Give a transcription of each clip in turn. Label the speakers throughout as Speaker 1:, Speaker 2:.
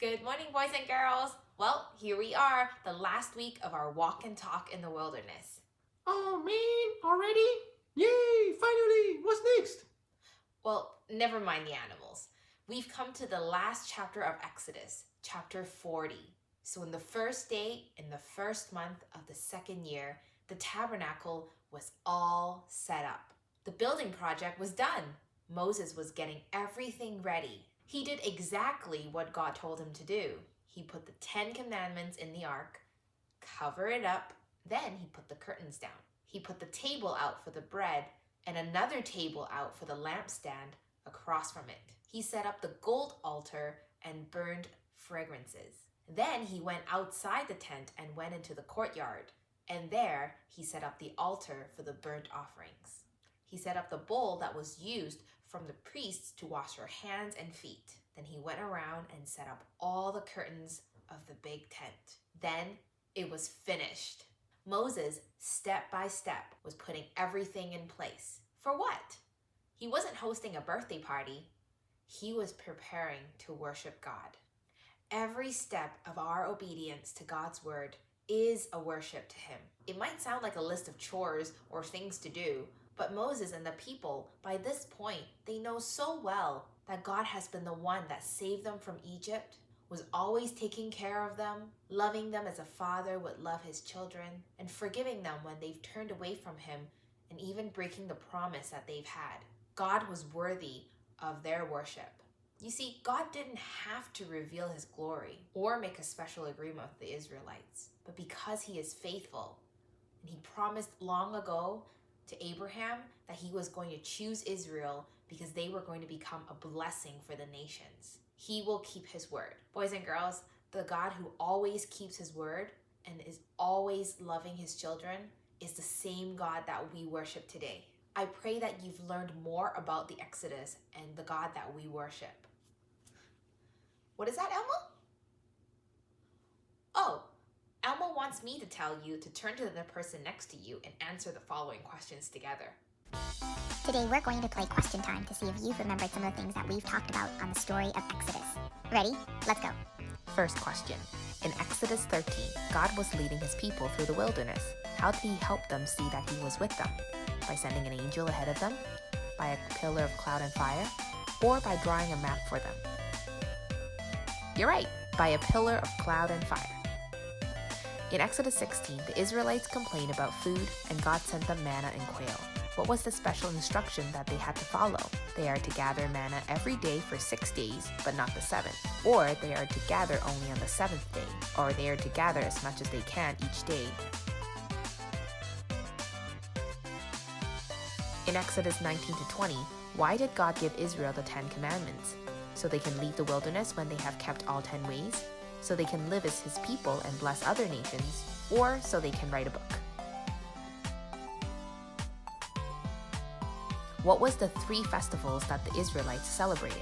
Speaker 1: Good morning, boys and girls. Well, here we are, the last week of our walk and talk in the wilderness.
Speaker 2: Oh man, already? Yay, finally! What's next?
Speaker 1: Well, never mind the animals. We've come to the last chapter of Exodus, chapter 40. So in the first day, in the first month of the second year, the tabernacle was all set up. The building project was done. Moses was getting everything ready. He did exactly what God told him to do. He put the 10 commandments in the ark, cover it up, then he put the curtains down. He put the table out for the bread and another table out for the lampstand across from it. He set up the gold altar and burned fragrances. Then he went outside the tent and went into the courtyard, and there he set up the altar for the burnt offerings. He set up the bowl that was used from the priests to wash their hands and feet. Then he went around and set up all the curtains of the big tent. Then it was finished. Moses, step by step, was putting everything in place. For what? He wasn't hosting a birthday party. He was preparing to worship God. Every step of our obedience to God's word is a worship to him. It might sound like a list of chores or things to do, but Moses and the people, by this point, they know so well that God has been the one that saved them from Egypt, was always taking care of them, loving them as a father would love his children, and forgiving them when they've turned away from him, and even breaking the promise that they've had. God was worthy of their worship. You see, God didn't have to reveal his glory or make a special agreement with the Israelites, but because he is faithful, and he promised long ago to Abraham that he was going to choose Israel because they were going to become a blessing for the nations. He will keep his word. Boys and girls, the God who always keeps his word and is always loving his children is the same God that we worship today. I pray that you've learned more about the Exodus and the God that we worship. What is that, Elmo? Oh, Elmo wants me to tell you to turn to the person next to you and answer the following questions together.
Speaker 3: Today we're going to play question time to see if you've remembered some of the things that we've talked about on the story of Exodus. Ready? Let's go.
Speaker 1: First question. In Exodus 13, God was leading his people through the wilderness. How did he help them see that he was with them? By sending an angel ahead of them? By a pillar of cloud and fire? Or by drawing a map for them? You're right, by a pillar of cloud and fire. In Exodus 16, the Israelites complained about food and God sent them manna and quail. What was the special instruction that they had to follow? They are to gather manna every day for 6 days, but not the 7th. Or they are to gather only on the 7th day. Or they are to gather as much as they can each day. In Exodus 19 to 20, why did God give Israel the 10 commandments? So they can leave the wilderness when they have kept all 10 ways? So they can live as his people and bless other nations? Or so they can write a book? What was the 3 festivals that the Israelites celebrated?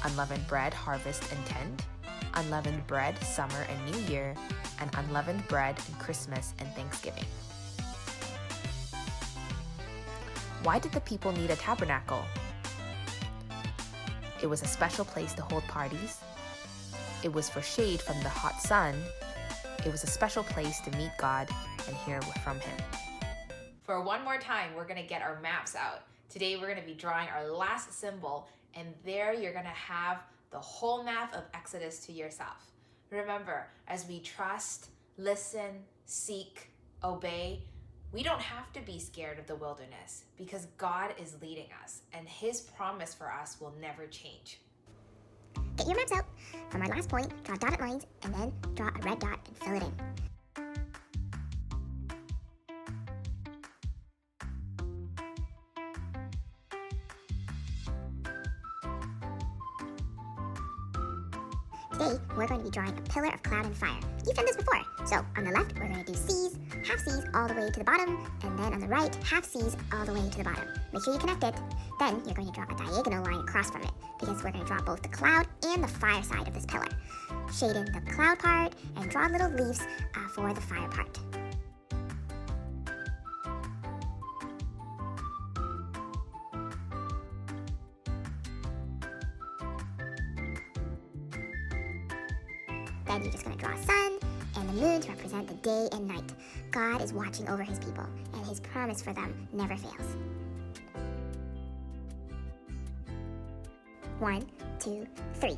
Speaker 1: Unleavened bread, harvest, and tent, unleavened bread, summer and New Year, and unleavened bread in Christmas and Thanksgiving. Why did the people need a tabernacle? It was a special place to hold parties. It was for shade from the hot sun. It was a special place to meet God and hear from him. For one more time, we're going to get our maps out. Today we're going to be drawing our last symbol, and there you're going to have the whole map of Exodus to yourself. Remember, as we trust, listen, seek, obey, we don't have to be scared of the wilderness because God is leading us and his promise for us will never change.
Speaker 3: Get your maps out. From our last point, draw dotted lines, and then draw a red dot and fill it in. Today, we're going to be drawing a pillar of cloud and fire. You've done this before. So, on the left, we're going to do C's, half C's all the way to the bottom, and then on the right, half C's all the way to the bottom. Make sure you connect it. Then, you're going to draw a diagonal line across from it, because we're going to draw both the cloud and the fire side of this pillar. Shade in the cloud part, and draw little leaves for the fire part. Then you're just going to draw a sun and the moon to represent the day and night. God is watching over his people, and his promise for them never fails. 1, 2, 3.